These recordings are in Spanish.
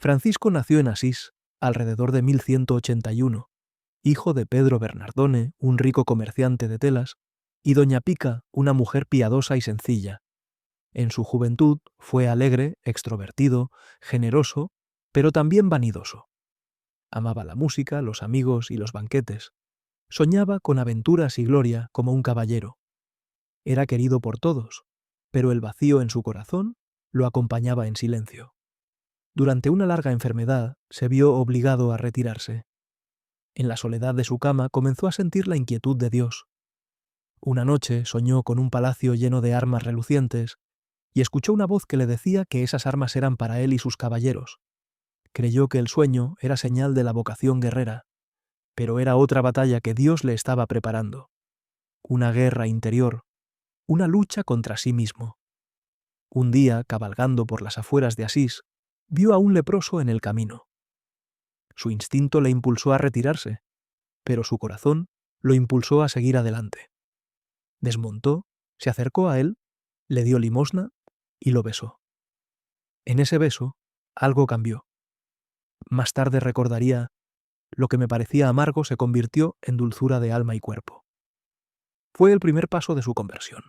Francisco nació en Asís, alrededor de 1181, hijo de Pedro Bernardone, un rico comerciante de telas, y doña Pica, una mujer piadosa y sencilla. En su juventud fue alegre, extrovertido, generoso, pero también vanidoso. Amaba la música, los amigos y los banquetes. Soñaba con aventuras y gloria como un caballero. Era querido por todos, pero el vacío en su corazón lo acompañaba en silencio. Durante una larga enfermedad se vio obligado a retirarse. En la soledad de su cama comenzó a sentir la inquietud de Dios. Una noche soñó con un palacio lleno de armas relucientes y escuchó una voz que le decía que esas armas eran para él y sus caballeros. Creyó que el sueño era señal de la vocación guerrera, pero era otra batalla que Dios le estaba preparando. Una guerra interior, una lucha contra sí mismo. Un día, cabalgando por las afueras de Asís, vio a un leproso en el camino. Su instinto le impulsó a retirarse, pero su corazón lo impulsó a seguir adelante. Desmontó, se acercó a él, le dio limosna y lo besó. En ese beso, algo cambió. Más tarde recordaría: lo que me parecía amargo se convirtió en dulzura de alma y cuerpo. Fue el primer paso de su conversión.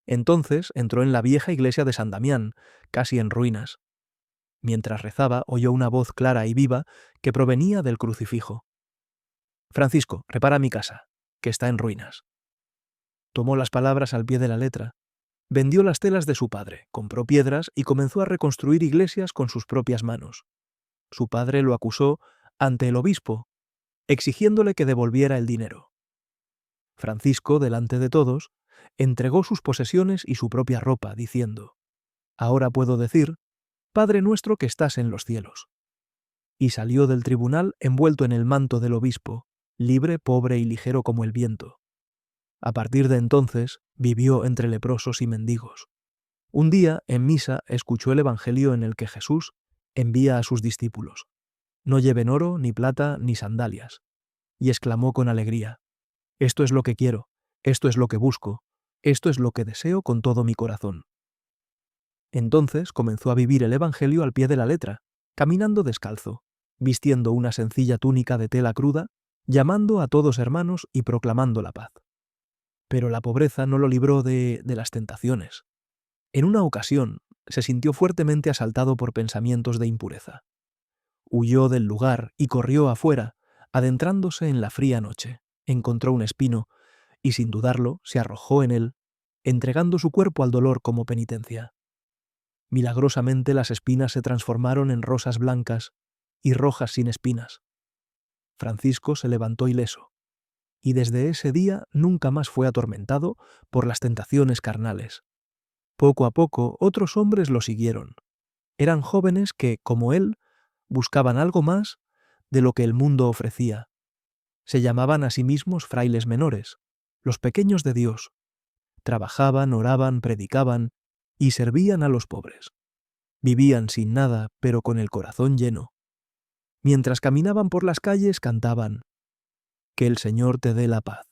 Entonces entró en la vieja iglesia de San Damián, casi en ruinas. Mientras rezaba, oyó una voz clara y viva que provenía del crucifijo. «Francisco, repara mi casa, que está en ruinas». Tomó las palabras al pie de la letra. Vendió las telas de su padre, compró piedras y comenzó a reconstruir iglesias con sus propias manos. Su padre lo acusó ante el obispo, exigiéndole que devolviera el dinero. Francisco, delante de todos, entregó sus posesiones y su propia ropa, diciendo: «Ahora puedo decir: Padre nuestro que estás en los cielos». Y salió del tribunal envuelto en el manto del obispo, libre, pobre y ligero como el viento. A partir de entonces, vivió entre leprosos y mendigos. Un día, en misa, escuchó el evangelio en el que Jesús envía a sus discípulos: «No lleven oro, ni plata, ni sandalias». Y exclamó con alegría: «Esto es lo que quiero, esto es lo que busco, esto es lo que deseo con todo mi corazón». Entonces comenzó a vivir el evangelio al pie de la letra, caminando descalzo, vistiendo una sencilla túnica de tela cruda, llamando a todos hermanos y proclamando la paz. Pero la pobreza no lo libró de las tentaciones. En una ocasión se sintió fuertemente asaltado por pensamientos de impureza. Huyó del lugar y corrió afuera, adentrándose en la fría noche. Encontró un espino y, sin dudarlo, se arrojó en él, entregando su cuerpo al dolor como penitencia. Milagrosamente las espinas se transformaron en rosas blancas y rojas sin espinas. Francisco se levantó ileso, y desde ese día nunca más fue atormentado por las tentaciones carnales. Poco a poco otros hombres lo siguieron. Eran jóvenes que, como él, buscaban algo más de lo que el mundo ofrecía. Se llamaban a sí mismos frailes menores, los pequeños de Dios. Trabajaban, oraban, predicaban y servían a los pobres. Vivían sin nada, pero con el corazón lleno. Mientras caminaban por las calles cantaban: «Que el Señor te dé la paz».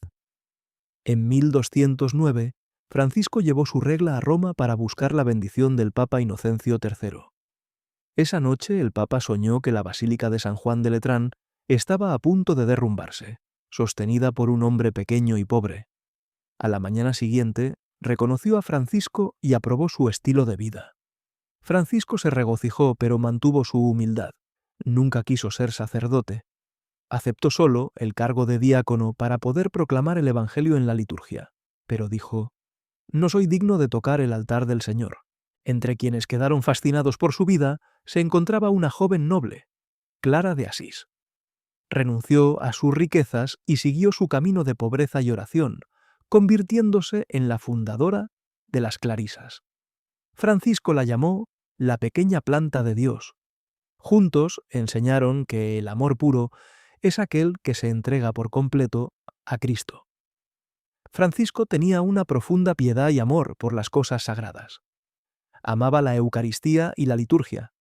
En 1209, Francisco llevó su regla a Roma para buscar la bendición del Papa Inocencio III. Esa noche el Papa soñó que la Basílica de San Juan de Letrán estaba a punto de derrumbarse, sostenida por un hombre pequeño y pobre. A la mañana siguiente, reconoció a Francisco y aprobó su estilo de vida. Francisco se regocijó, pero mantuvo su humildad. Nunca quiso ser sacerdote. Aceptó solo el cargo de diácono para poder proclamar el Evangelio en la liturgia, pero dijo: «No soy digno de tocar el altar del Señor». Entre quienes quedaron fascinados por su vida se encontraba una joven noble, Clara de Asís. Renunció a sus riquezas y siguió su camino de pobreza y oración, convirtiéndose en la fundadora de las Clarisas. Francisco la llamó la pequeña planta de Dios. Juntos enseñaron que el amor puro es aquel que se entrega por completo a Cristo. Francisco tenía una profunda piedad y amor por las cosas sagradas. Amaba la Eucaristía y la liturgia.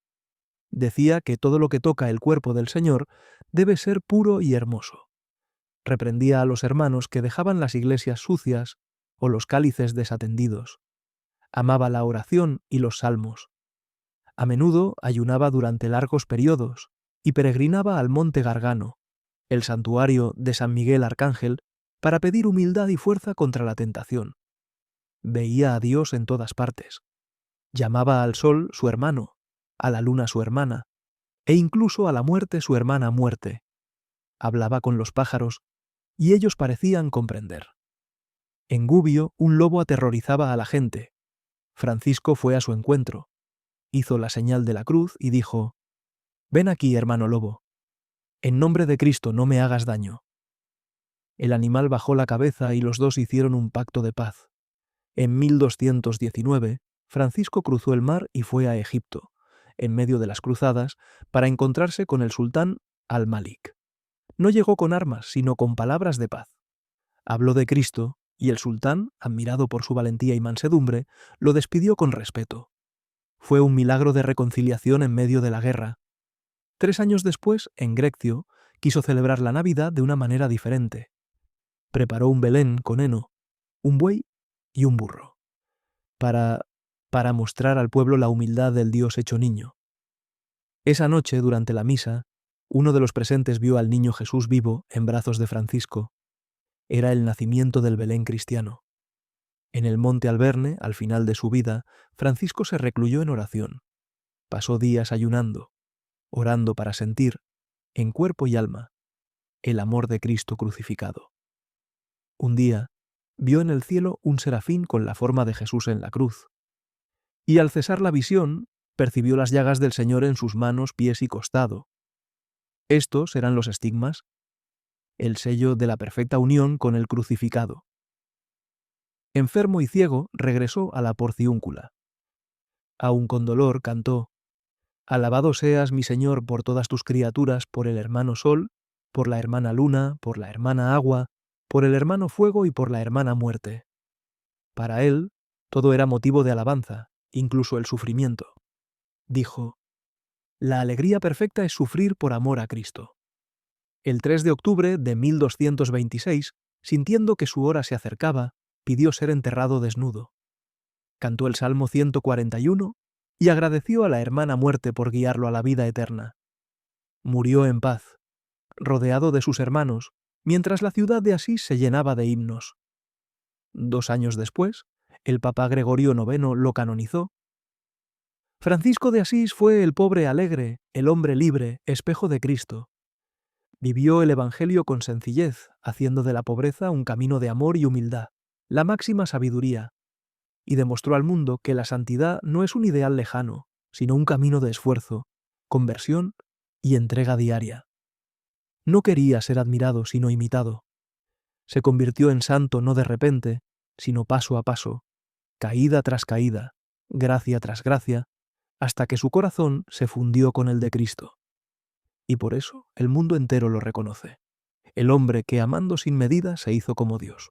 Decía que todo lo que toca el cuerpo del Señor debe ser puro y hermoso. Reprendía a los hermanos que dejaban las iglesias sucias o los cálices desatendidos. Amaba la oración y los salmos. A menudo ayunaba durante largos periodos y peregrinaba al Monte Gargano, el santuario de San Miguel Arcángel, para pedir humildad y fuerza contra la tentación. Veía a Dios en todas partes. Llamaba al sol su hermano, a la luna su hermana, e incluso a la muerte su hermana muerte. Hablaba con los pájaros, y ellos parecían comprender. En Gubbio, un lobo aterrorizaba a la gente. Francisco fue a su encuentro, hizo la señal de la cruz y dijo: «Ven aquí, hermano lobo. En nombre de Cristo, no me hagas daño». El animal bajó la cabeza y los dos hicieron un pacto de paz. En 1219, Francisco cruzó el mar y fue a Egipto, en medio de las cruzadas, para encontrarse con el sultán al-Malik. No llegó con armas, sino con palabras de paz. Habló de Cristo, y el sultán, admirado por su valentía y mansedumbre, lo despidió con respeto. Fue un milagro de reconciliación en medio de la guerra. 3 años después, en Greccio, quiso celebrar la Navidad de una manera diferente. Preparó un Belén con heno, un buey y un burro, para mostrar al pueblo la humildad del Dios hecho niño. Esa noche, durante la misa, uno de los presentes vio al niño Jesús vivo en brazos de Francisco. Era el nacimiento del Belén cristiano. En el monte Alberne, al final de su vida, Francisco se recluyó en oración. Pasó días ayunando, orando para sentir, en cuerpo y alma, el amor de Cristo crucificado. Un día, vio en el cielo un serafín con la forma de Jesús en la cruz. Y al cesar la visión, percibió las llagas del Señor en sus manos, pies y costado. Estos eran los estigmas, el sello de la perfecta unión con el crucificado. Enfermo y ciego, regresó a la porciúncula. Aun con dolor cantó: «Alabado seas, mi Señor, por todas tus criaturas, por el hermano sol, por la hermana luna, por la hermana agua, por el hermano fuego y por la hermana muerte». Para él, todo era motivo de alabanza, incluso el sufrimiento. Dijo: «La alegría perfecta es sufrir por amor a Cristo». El 3 de octubre de 1226, sintiendo que su hora se acercaba, pidió ser enterrado desnudo. Cantó el Salmo 141 y agradeció a la hermana muerte por guiarlo a la vida eterna. Murió en paz, rodeado de sus hermanos, mientras la ciudad de Asís se llenaba de himnos. 2 años después, el Papa Gregorio IX lo canonizó. Francisco de Asís fue el pobre alegre, el hombre libre, espejo de Cristo. Vivió el Evangelio con sencillez, haciendo de la pobreza un camino de amor y humildad, la máxima sabiduría, y demostró al mundo que la santidad no es un ideal lejano, sino un camino de esfuerzo, conversión y entrega diaria. No quería ser admirado, sino imitado. Se convirtió en santo no de repente, sino paso a paso, caída tras caída, gracia tras gracia, hasta que su corazón se fundió con el de Cristo. Y por eso el mundo entero lo reconoce. El hombre que amando sin medida se hizo como Dios.